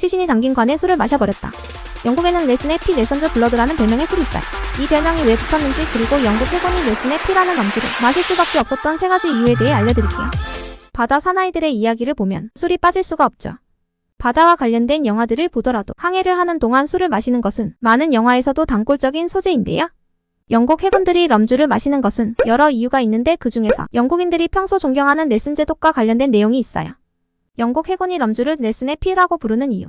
시신이 담긴 관에 술을 마셔버렸다. 영국에는 레슨의 피 네선즈 블러드라는 별명의 술이 있어요. 이 별명이 왜 붙었는지, 그리고 영국 해군이 레슨의 피라는 음주를 마실 수밖에 없었던 3가지 이유에 대해 알려드릴게요. 바다 사나이들의 이야기를 보면 술이 빠질 수가 없죠. 바다와 관련된 영화들을 보더라도 항해를 하는 동안 술을 마시는 것은 많은 영화에서도 단골적인 소재인데요. 영국 해군들이 럼주를 마시는 것은 여러 이유가 있는데, 그 중에서 영국인들이 평소 존경하는 레슨 제독과 관련된 내용이 있어요. 영국 해군이 럼주를 레슨의 피라고 부르는 이유.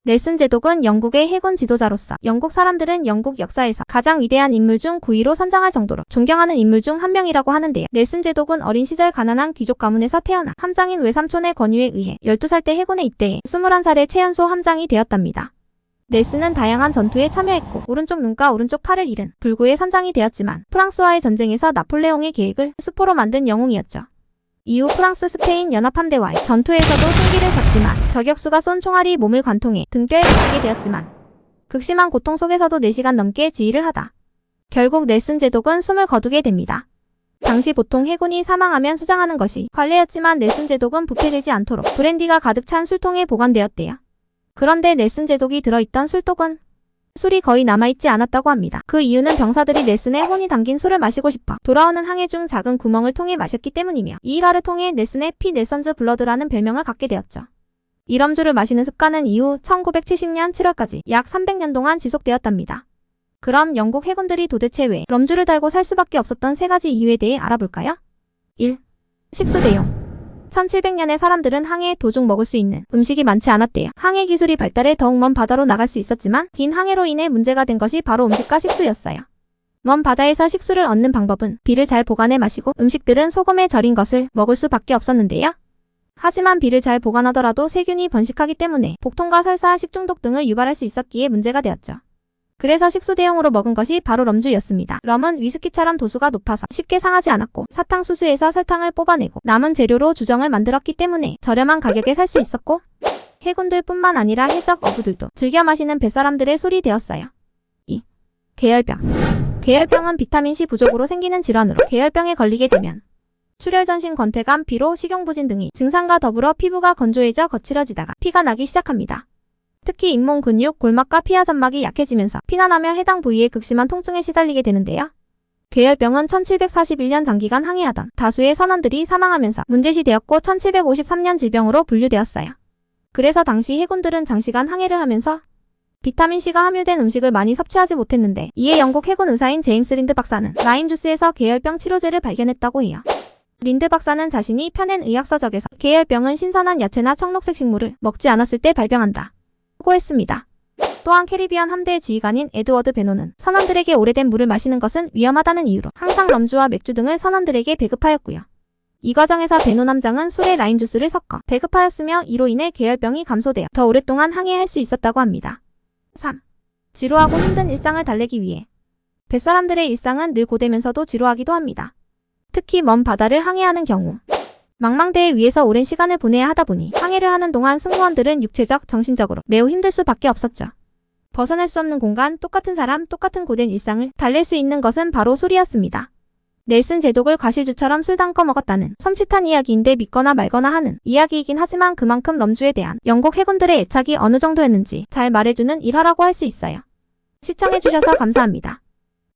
넬슨 제독은 영국의 해군 지도자로서 영국 사람들은 영국 역사에서 가장 위대한 인물 중 9위로 선정할 정도로 존경하는 인물 중 한 명이라고 하는데요. 넬슨 제독은 어린 시절 가난한 귀족 가문에서 태어나 함장인 외삼촌의 권유에 의해 12살 때 해군에 입대해 21살에 최연소 함장이 되었답니다. 넬슨은 다양한 전투에 참여했고 오른쪽 눈과 오른쪽 팔을 잃은 불구의 선장이 되었지만, 프랑스와의 전쟁에서 나폴레옹의 계획을 수포로 만든 영웅이었죠. 이후 프랑스 스페인 연합함대와의 전투에서도 승기를 잡지만 저격수가 쏜 총알이 몸을 관통해 등뼈에 박히게 되었지만, 극심한 고통 속에서도 4시간 넘게 지휘를 하다 결국 넬슨 제독은 숨을 거두게 됩니다. 당시 보통 해군이 사망하면 수장하는 것이 관례였지만, 넬슨 제독은 부패되지 않도록 브랜디가 가득 찬 술통에 보관되었대요. 그런데 넬슨 제독이 들어있던 술독은 술이 거의 남아있지 않았다고 합니다. 그 이유는 병사들이 넬슨의 혼이 담긴 술을 마시고 싶어 돌아오는 항해 중 작은 구멍을 통해 마셨기 때문이며, 이 일화를 통해 넬슨의 피 네선즈 블러드라는 별명을 갖게 되었죠. 이 럼주를 마시는 습관은 이후 1970년 7월까지 약 300년 동안 지속되었답니다. 그럼 영국 해군들이 도대체 왜 럼주를 달고 살 수밖에 없었던 3가지 이유에 대해 알아볼까요? 1. 식수 대용. 1700년에 사람들은 항해 도중 먹을 수 있는 음식이 많지 않았대요. 항해 기술이 발달해 더욱 먼 바다로 나갈 수 있었지만, 긴 항해로 인해 문제가 된 것이 바로 음식과 식수였어요. 먼 바다에서 식수를 얻는 방법은 비를 잘 보관해 마시고, 음식들은 소금에 절인 것을 먹을 수밖에 없었는데요. 하지만 비를 잘 보관하더라도 세균이 번식하기 때문에 복통과 설사, 식중독 등을 유발할 수 있었기에 문제가 되었죠. 그래서 식수 대용으로 먹은 것이 바로 럼주였습니다. 럼은 위스키처럼 도수가 높아서 쉽게 상하지 않았고, 사탕수수에서 설탕을 뽑아내고 남은 재료로 주정을 만들었기 때문에 저렴한 가격에 살 수 있었고, 해군들 뿐만 아니라 해적 어부들도 즐겨 마시는 뱃사람들의 술이 되었어요. 2. 계열병. 계열병은 비타민C 부족으로 생기는 질환으로, 계열병에 걸리게 되면 출혈전신, 권태감, 피로, 식용부진 등이 증상과 더불어 피부가 건조해져 거칠어지다가 피가 나기 시작합니다. 특히 잇몸 근육, 골막과 피하점막이 약해지면서 피나나며 해당 부위에 극심한 통증에 시달리게 되는데요. 계열병은 1741년 장기간 항해하던 다수의 선원들이 사망하면서 문제시되었고, 1753년 질병으로 분류되었어요. 그래서 당시 해군들은 장시간 항해를 하면서 비타민C가 함유된 음식을 많이 섭취하지 못했는데, 이에 영국 해군 의사인 제임스 린드 박사는 라임 주스에서 계열병 치료제를 발견했다고 해요. 린드 박사는 자신이 펴낸 의학서적에서 계열병은 신선한 야채나 청록색 식물을 먹지 않았을 때 발병한다 고 했습니다. 또한 캐리비안 함대의 지휘관인 에드워드 베노는 선원들에게 오래된 물을 마시는 것은 위험하다는 이유로 항상 럼주와 맥주 등을 선원들에게 배급하였고요. 이 과정에서 베노 남장은 술에 라임 주스를 섞어 배급하였으며, 이로 인해 계열병이 감소되어 더 오랫동안 항해할 수 있었다고 합니다. 3. 지루하고 힘든 일상을 달래기 위해. 뱃사람들의 일상은 늘 고되면서도 지루하기도 합니다. 특히 먼 바다를 항해하는 경우 망망대해 위에서 오랜 시간을 보내야 하다 보니 항해를 하는 동안 승무원들은 육체적, 정신적으로 매우 힘들 수밖에 없었죠. 벗어날 수 없는 공간, 똑같은 사람, 똑같은 고된 일상을 달랠 수 있는 것은 바로 술이었습니다. 넬슨 제독을 과실주처럼 술 담궈 먹었다는 섬찟한 이야기인데 믿거나 말거나 하는 이야기이긴 하지만, 그만큼 럼주에 대한 영국 해군들의 애착이 어느 정도였는지 잘 말해주는 일화라고 할 수 있어요. 시청해주셔서 감사합니다.